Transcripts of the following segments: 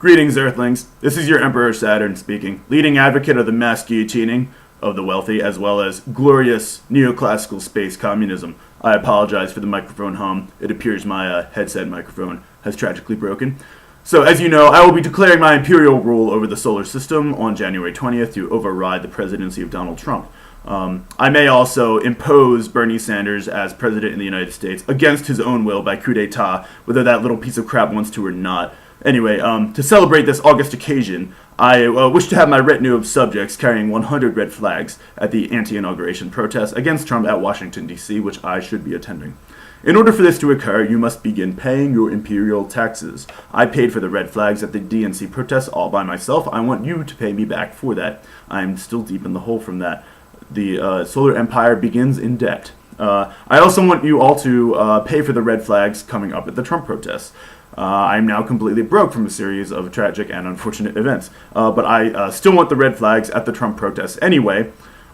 Greetings, Earthlings. This is your Emperor Saturn speaking, leading advocate of the mass guillotining of the wealthy, as well as glorious neoclassical space communism. I apologize for the microphone hum. It appears my headset microphone has tragically broken. So, as you know, I will be declaring my imperial rule over the solar system on January 20th to override the presidency of Donald Trump. I may also impose Bernie Sanders as president in the United States against his own will by coup d'etat, whether that little piece of crap wants to or not. Anyway, to celebrate this august occasion, I wish to have my retinue of subjects carrying 100 red flags at the anti-inauguration protest against Trump at Washington, D.C., which I should be attending. In order for this to occur, you must begin paying your Imperial Taxes. I paid for the red flags at the DNC protests all by myself. I want you to pay me back for that. I'm still deep in the hole from that. The solar empire begins in debt. I also want you all to pay for the red flags coming up at the Trump protests. I'm now completely broke from a series of tragic and unfortunate events. But I still want the red flags at the Trump protests anyway.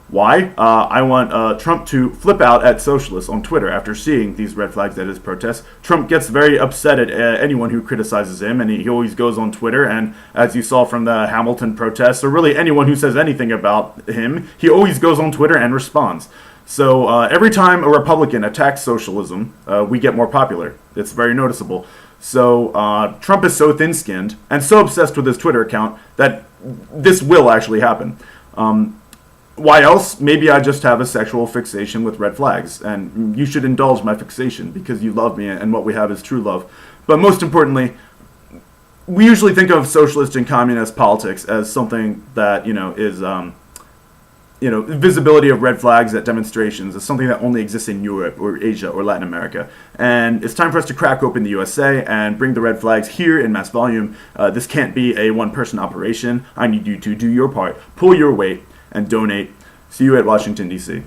Why? I want Trump to flip out at socialists on Twitter after seeing these red flags at his protests. Trump gets very upset at anyone who criticizes him, and he always goes on Twitter, and as you saw from the Hamilton protests, or really anyone who says anything about him, he always goes on Twitter and responds. So every time a Republican attacks socialism, we get more popular. It's very noticeable. So Trump is so thin-skinned and so obsessed with his Twitter account that this will actually happen. Why else? Maybe I just have a sexual fixation with red flags, and you should indulge my fixation because you love me and what we have is true love. But most importantly, we usually think of socialist and communist politics as something that, is visibility of red flags at demonstrations is something that only exists in Europe or Asia or Latin America. And it's time for us to crack open the USA and bring the red flags here in mass volume. This can't be a one-person operation. I need you to do your part, pull your weight, and donate. See you at Washington, D.C.